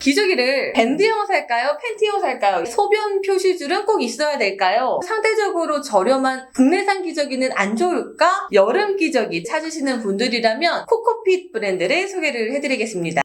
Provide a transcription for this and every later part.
기저귀를 밴드형 살까요? 팬티형 살까요? 소변 표시줄은 꼭 있어야 될까요? 상대적으로 저렴한 국내산 기저귀는 안 좋을까? 여름 기저귀 찾으시는 분들이라면 코코핏 브랜드를 소개를 해드리겠습니다.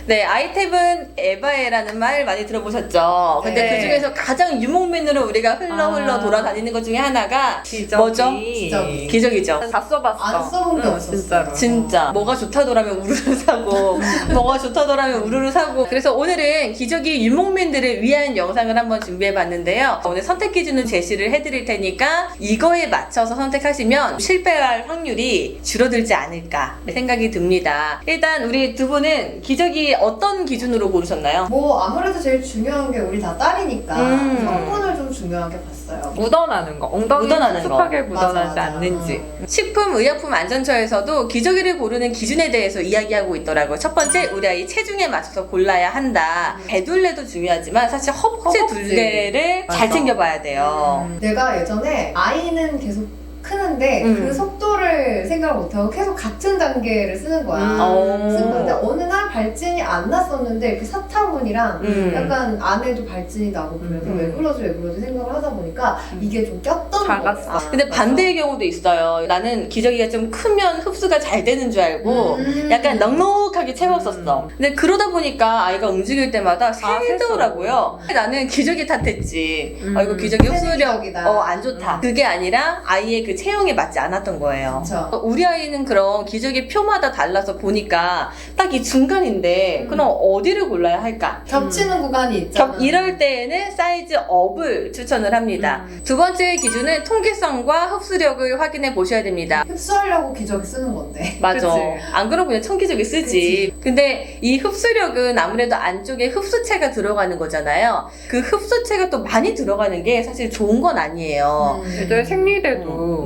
네, 아이템은 에바에라는 말 많이 들어보셨죠? 근데 네. 그 중에서 가장 유목민으로 우리가 흘러 돌아다니는 것 중에 하나가 뭐죠? 기저귀. 기저귀죠. 다 써봤어. 안 써본 게 없었어. 진짜로. 진짜 뭐가 좋다더라면 우르르 사고 뭐가 좋다더라면 우르르 사고. 그래서 오늘은 기저귀 유목민들을 위한 영상을 한번 준비해봤는데요. 오늘 선택 기준을 제시를 해드릴 테니까 이거에 맞춰서 선택하시면 실패할 확률이 줄어들지 않을까 생각이 듭니다. 일단 우리 두 분은 기저귀 어떤 기준으로 고르셨나요? 뭐 아무래도 제일 중요한 게 우리 다 딸이니까 성분을 좀 중요하게 봤어요. 묻어나는 거. 엉덩이 묻어나는 습하게 거. 묻어나지 맞아. 않는지. 식품의약품안전처에서도 기저귀를 고르는 기준에 대해서 이야기하고 있더라고요. 첫 번째, 우리 아이 체중에 맞춰서 골라야 한다. 배둘레도 중요하지만 사실 허벅지 허벅지. 둘레를 잘 맞아. 챙겨봐야 돼요. 내가 예전에 아이는 계속 크는데 음. 그 속도를 생각을 못하고 계속 같은 단계를 쓰는 거야. 음. 쓰는 건데 어느 날 발진이 안 났었는데 이렇게 사타구니랑 약간 안에도 발진이 나고 그래서 왜 그러지 생각을 하다 보니까 이게 좀 꼈던 작았어. 거야. 근데 반대의 경우도 있어요. 나는 기저귀가 좀 크면 흡수가 잘 되는 줄 알고 약간 넉넉하게 채웠었어. 근데 그러다 보니까 아이가 움직일 때마다 새더라고요. 나는 기저귀 탓했지. 이거 기저귀 흡수력 기저귀다. 안 좋다. 그게 아니라 아이의 그 체형에 맞지 않았던 거예요. 그쵸. 우리 아이는 그런 기저귀 표마다 달라서 보니까 딱 이 중간인데 그럼 어디를 골라야 할까? 겹치는 구간이 있잖아. 이럴 때에는 사이즈 업을 추천을 합니다. 두 번째 기준은 통기성과 흡수력을 확인해 보셔야 됩니다. 흡수하려고 기저귀 쓰는 건데. 맞아. 그치. 안 그러면 그냥 청기저귀 쓰지. 근데 이 흡수력은 아무래도 안쪽에 흡수체가 들어가는 거잖아요. 그 흡수체가 또 많이 들어가는 게 사실 좋은 건 아니에요. 예전에 생리대도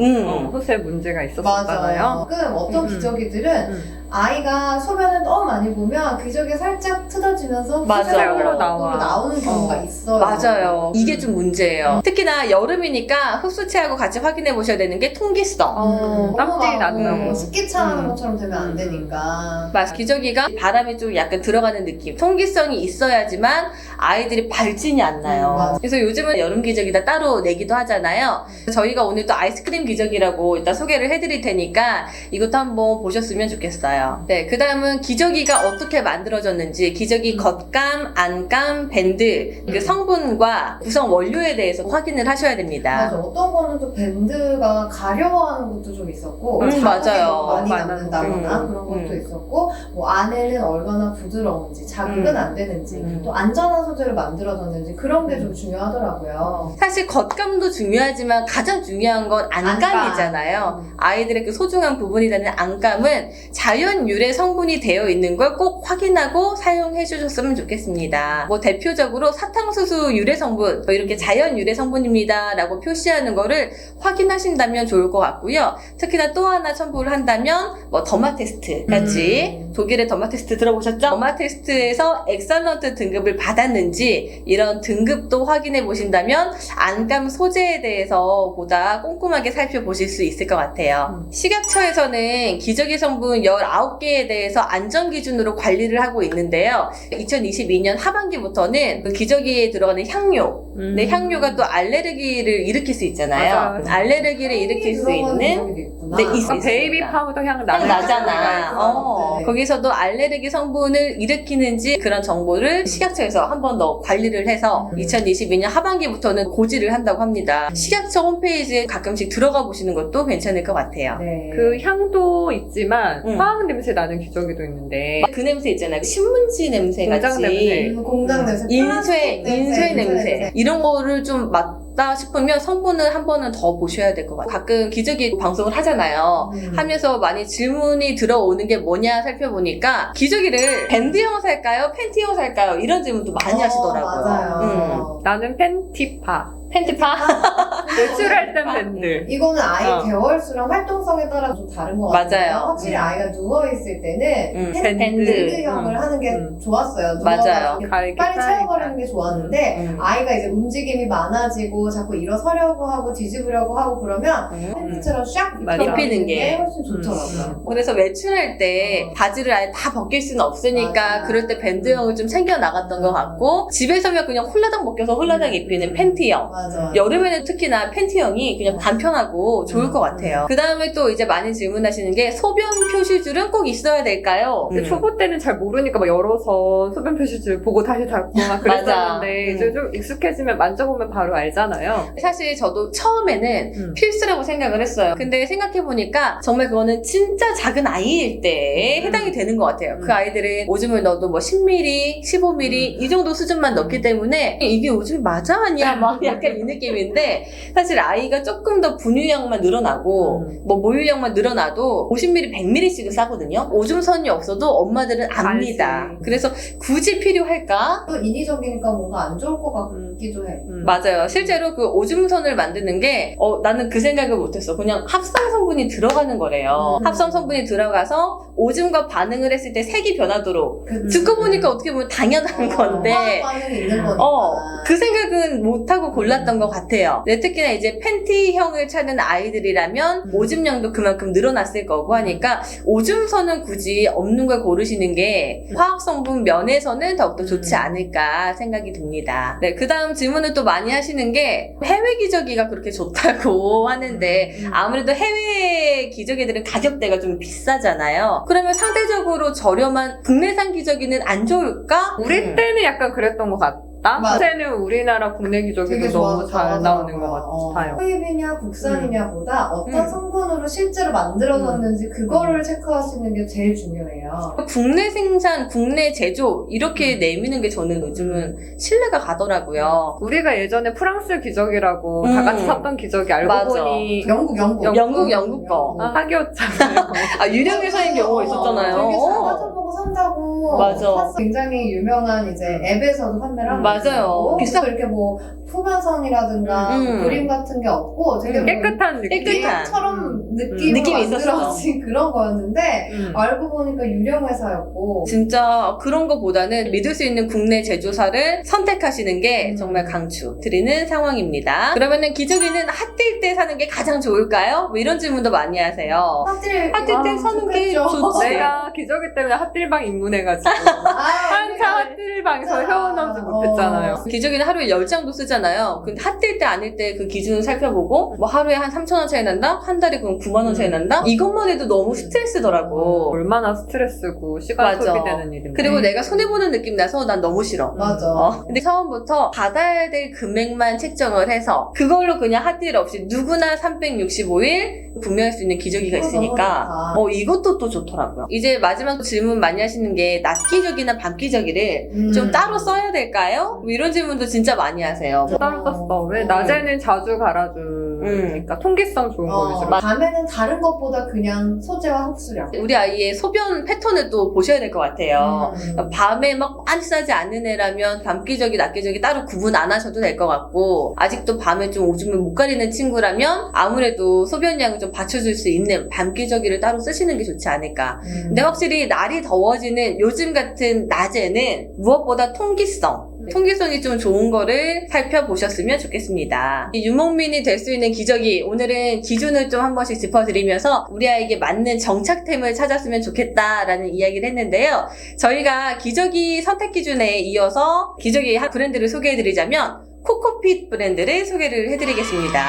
흡수에 문제가 맞아. 있었잖아요. 가끔 어떤 기저귀들은 아이가 소변을 너무 많이 보면 기저귀가 살짝 틀어지면서 맞아요. 흡수력으로 나와. 나오는 경우가 있어요. 맞아요. 이게 좀 문제예요. 특히나 여름이니까 흡수체하고 같이 확인해 보셔야 되는 게 통기성. 땀띠 난다고. 습기 차는 것처럼 되면 안 되니까. 맞아. 기저귀가 바람이 좀 약간 들어가는 느낌. 통기성이 있어야지만 아이들이 발진이 안 나요. 맞아. 그래서 요즘은 여름 기저귀다 따로 내기도 하잖아요. 저희가 오늘 또 아이스크림 기저귀라고 일단 소개를 해드릴 테니까 이것도 한번 보셨으면 좋겠어요. 네, 그 다음은 기저귀가 어떻게 만들어졌는지, 기저귀 겉감, 안감, 밴드, 그 성분과 구성 원료에 대해서 확인을 하셔야 됩니다. 맞아. 어떤 거는 또 밴드가 가려워하는 것도 좀 있었고, 자국이 맞아요. 너무 많이 많아. 남는다거나 그런 것도 있었고, 뭐 안에는 얼마나 부드러운지, 자극은 안 되는지, 또 안전한 소재로 만들어졌는지 그런 게 좀 중요하더라고요. 사실 겉감도 중요하지만 가장 중요한 건 안감이잖아요. 아이들의 그 소중한 부분이 되는 안감은 자연 유래 성분이 되어 있는 걸 꼭 확인하고 사용해 주셨으면 좋겠습니다. 뭐 대표적으로 사탕수수 유래 성분, 이렇게 자연 유래 성분입니다 라고 표시하는 거를 확인하신다면 좋을 것 같고요. 특히나 또 하나 첨부를 한다면 뭐 더마 테스트 같이 독일의 더마 테스트 들어보셨죠? 더마 테스트에서 엑설런트 등급을 받았는지 이런 등급도 확인해 보신다면 안감 소재에 대해서 보다 꼼꼼하게 살펴보실 수 있을 것 같아요. 식약처에서는 기저귀 성분 19개에 대해서 안전 기준으로 관리를 하고 있는데요. 2022년 하반기부터는 그 기저귀에 들어가는 향료, 근데 향료가 또 알레르기를 일으킬 수 있잖아요. 맞아요. 알레르기를 일으킬 수 있는 네, 있습니다. 베이비 파우더 향 향 나는 나잖아. 네. 거기서도 알레르기 성분을 일으키는지 그런 정보를 식약처에서 한 번 더 관리를 해서 2022년 하반기부터는 고지를 한다고 합니다. 식약처 홈페이지에 가끔씩 들어가 보시는 것도 괜찮을 것 같아요. 네. 그 향도 있지만 응. 화학 냄새 나는 기저귀도 있는데 그 냄새 있잖아요. 신문지 냄새 공장 같이. 냄새. 공장 냄새, 인쇄 플라스틱 냄새. 이런 거를 좀 맡다 싶으면 성분을 한 번은 더 보셔야 될 것 같아요. 가끔 기저귀 방송을 하잖아요. 하면서 많이 질문이 들어오는 게 뭐냐 살펴보니까 기저귀를 밴드형 살까요? 팬티형 살까요? 이런 질문도 많이 하시더라고요. 맞아요. 나는 팬티파. 팬티파? 외출할 땐 밴드. 이거는 아이 어. 개월수랑 활동성에 따라 좀 다른 것 같아요. 맞아요. 확실히 아이가 누워있을 때는 밴드. 밴드형을 하는 게 좋았어요. 맞아요. 빨리 채워버리는 게 좋았는데 아이가 이제 움직임이 많아지고 자꾸 일어서려고 하고 뒤집으려고 하고 그러면 팬티처럼 샥 맞아. 입히는 게 게. 훨씬 좋더라고요. 그래서 외출할 때 바지를 아예 다 벗길 수는 없으니까 맞아. 그럴 때 밴드형을 좀 챙겨 나갔던 것 같고 집에서면 그냥 홀라당 벗겨서 홀라당 입히는 팬티형. 맞아. 여름에는 특히나 팬티형이 그냥 간편하고 좋을 것 같아요. 그 다음에 또 이제 많이 질문하시는 게 소변 표시줄은 꼭 있어야 될까요? 근데 초보 때는 잘 모르니까 막 열어서 소변 표시줄 보고 다시 닫고 막 그랬었는데 이제 좀 익숙해지면 만져보면 바로 알잖아요. 사실 저도 처음에는 필수라고 생각을 했어요. 근데 생각해보니까 정말 그거는 진짜 작은 아이일 때 해당이 되는 것 같아요. 그 아이들은 오줌을 넣어도 뭐 10ml, 15ml 이 정도 수준만 넣기 때문에 이게 오줌이 맞아? 아니야? 막 약간 이 느낌인데 사실 아이가 조금 더 분유량만 늘어나고 뭐 모유량만 늘어나도 50ml, 100ml씩은 싸거든요. 오줌선이 없어도 엄마들은 압니다. 알지. 그래서 굳이 필요할까? 또 인위적이니까 뭔가 안 좋을 것 같기도 해. 맞아요. 실제로 그 오줌선을 만드는 게 나는 그 생각을 못했어. 그냥 합성 성분이 들어가는 거래요. 합성 성분이 들어가서 오줌과 반응을 했을 때 색이 변하도록 듣고 보니까 어떻게 보면 당연한 건데 화학 반응이 있는 거니까. 그 생각은 못하고 골랐던 것 같아요. 네, 특히나 이제 팬티형을 찾는 아이들이라면 오줌량도 그만큼 늘어났을 거고 하니까 오줌선은 굳이 없는 걸 고르시는 게 화학성분 면에서는 더욱더 좋지 않을까 생각이 듭니다. 네, 그 다음 질문을 또 많이 하시는 게 해외 기저귀가 그렇게 좋다고 하는데 아무래도 해외 기저귀들은 가격대가 좀 비싸잖아요. 그러면 상대적으로 저렴한 국내산 기저귀는 안 좋을까? 우리 때는 약간 그랬던 것 같다. 맞아. 요새는 우리나라 국내 기저귀도 되게 너무 잘 나오는 것 좋아하더라고요. 같아요. 수입이냐 국산이냐보다 어떤 성분으로 실제로 만들어졌는지 그거를 체크하시는 게 제일 중요해요. 국내 생산, 국내 제조 이렇게 내미는 게 저는 요즘은 신뢰가 가더라고요. 우리가 예전에 프랑스 기저귀라고 다 같이 샀던 기저귀 알고 맞아. 보니 영국 영국 거. 사기였잖아요. 유령에서인 경우가 있었잖아요. 되게 싸가지고 산다고 맞아. 샀어. 굉장히 유명한 이제 앱에서도 판매를 하고 맞아요. 비싸. 이렇게 뭐 후면선이라든가 뭐 그림 같은 게 없고 되게 깨끗한 느낌. 깨끗한. 처럼 느낌이 있었어. 만들어진 그런 거였는데 알고 보니까 유령 회사였고 진짜 그런 거보다는 믿을 수 있는 국내 제조사를 선택하시는 게 정말 강추드리는 상황입니다. 그러면은 기저귀는 핫딜 때 사는 게 가장 좋을까요? 뭐 이런 질문도 많이 하세요. 핫딜 핫딜 때 사는 게 좋지. 내가 기저귀 때문에 핫딜방 입문해가지고 한참 핫딜방에서 헤어나오지 못했잖아요. 기저귀는 하루에 10장도 쓰잖아요. 근데 핫딜 때 아닐 때 그 기준을 살펴보고 뭐 하루에 한 3,000원 차이 난다? 한 달에 그럼 9만원 차이 난다? 이것만 해도 너무 스트레스더라고. 얼마나 스트레스고 시간 맞아. 소비되는 일인데. 그리고 내가 손해보는 느낌 나서 난 너무 싫어. 맞아. 근데 처음부터 받아야 될 금액만 책정을 해서 그걸로 그냥 핫딜 없이 누구나 365일 구매할 수 있는 기저귀가 있으니까 이것도 또 좋더라고요. 이제 마지막 질문 많이 하시는 게 낮 기저귀나 밤 기저귀를 좀 따로 써야 될까요? 뭐 이런 질문도 진짜 많이 하세요. 따로 썼어. 왜 낮에는 자주 갈아주니까 통기성 좋은 거 위주로. 밤에는 다른 것보다 그냥 소재와 흡수량. 우리 아이의 소변 패턴을 또 보셔야 될 것 같아요. 밤에 막 많이 싸지 않는 애라면 밤 기저귀, 낮 기저귀 따로 구분 안 하셔도 될 것 같고 아직도 밤에 좀 오줌을 못 가리는 친구라면 아무래도 소변량을 좀 받쳐줄 수 있는 밤 기저귀를 따로 쓰시는 게 좋지 않을까. 근데 확실히 날이 더워지는 요즘 같은 낮에는 무엇보다 통기성이 좀 좋은 거를 살펴보셨으면 좋겠습니다. 이 유목민이 될 수 있는 기저귀, 오늘은 기준을 좀 한 번씩 짚어드리면서 우리 아이에게 맞는 정착템을 찾았으면 좋겠다라는 이야기를 했는데요. 저희가 기저귀 선택 기준에 이어서 기저귀 한 브랜드를 소개해드리자면 코코핏 브랜드를 소개를 해드리겠습니다.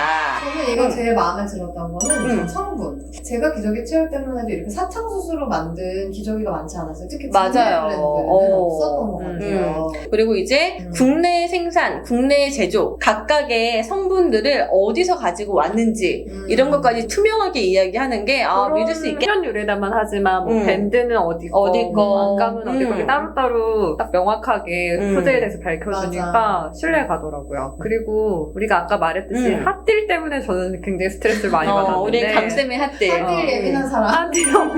저는 이거 제일 마음에 들었던 거는 성분. 제가 기저귀 채울 때만 해도 이렇게 사탕수수로 만든 기저귀가 많지 않았어요. 특히 국내 맞아요. 브랜드는 없었던 것 같아요. 그리고 이제 국내 생산, 국내 제조 각각의 성분들을 어디서 가지고 왔는지 이런 것까지 투명하게 이야기하는 게 믿을 수 있게. 현 유래다만 하지만 뭐 밴드는 어디 거, 안감은 어디 거 따로따로 딱 명확하게 소재에 대해서 밝혀주니까 신뢰 가더라고요. 좋더라고요. 그리고 우리가 아까 말했듯이 음. 핫딜 때문에 저는 굉장히 스트레스를 많이 받았는데 우리 강쌤의 핫딜. 하필 예민한 사람.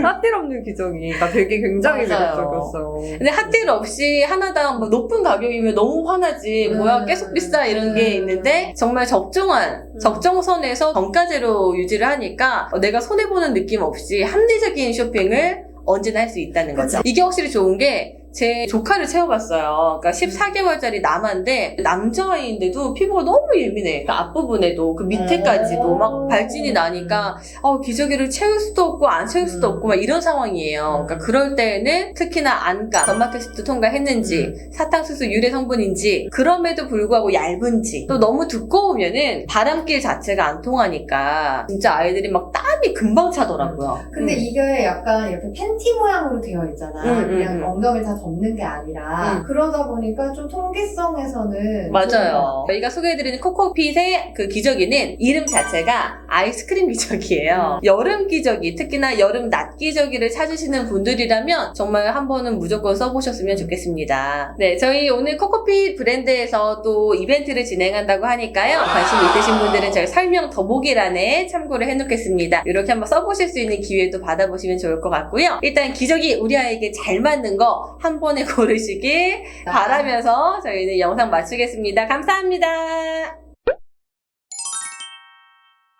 핫딜 없는 기저귀가 되게 굉장히 맞아요. 매력적이었어요. 근데 핫딜 없이 하나당 뭐 높은 가격이면 너무 화나지. 뭐야 계속 비싸 이런 게 있는데 정말 적정선에서 정가제로 유지를 하니까 내가 손해보는 느낌 없이 합리적인 쇼핑을 언제나 할 수 있다는 거죠. 이게 확실히 좋은 게 제 조카를 채워봤어요. 그러니까 14개월짜리 남아인데 남자아이인데도 피부가 너무 예민해. 그러니까 앞부분에도 그 밑에까지도 막 발진이 나니까 기저귀를 채울 수도 없고 안 채울 수도 없고 막 이런 상황이에요. 그러니까 그럴 때에는 특히나 안감, 점막 테스트 통과했는지 사탕수수 유래 성분인지 그럼에도 불구하고 얇은지 또 너무 두꺼우면은 바람길 자체가 안 통하니까 진짜 아이들이 막 땀이 금방 차더라고요. 근데 이게 약간 이렇게 팬티 모양으로 되어 있잖아. 그냥 엉덩이를 다 덮는 게 아니라. 그러다 보니까 좀 통기성에서는. 맞아요. 저희가 소개해드리는 코코핏의 그 기저귀는 이름 자체가 아이스크림 기저귀예요. 여름 기저귀, 특히나 여름 낮 기저귀를 찾으시는 분들이라면 정말 한 번은 무조건 써보셨으면 좋겠습니다. 네, 저희 오늘 코코핏 브랜드에서 또 이벤트를 진행한다고 하니까요. 관심 있으신 분들은 저희 설명 더보기란에 참고를 해놓겠습니다. 이렇게 한번 써보실 수 있는 기회도 받아보시면 좋을 것 같고요. 일단 기저귀 우리 아이에게 잘 맞는 거 한 번에 고르시길 바라면서 저희는 영상 마치겠습니다. 감사합니다.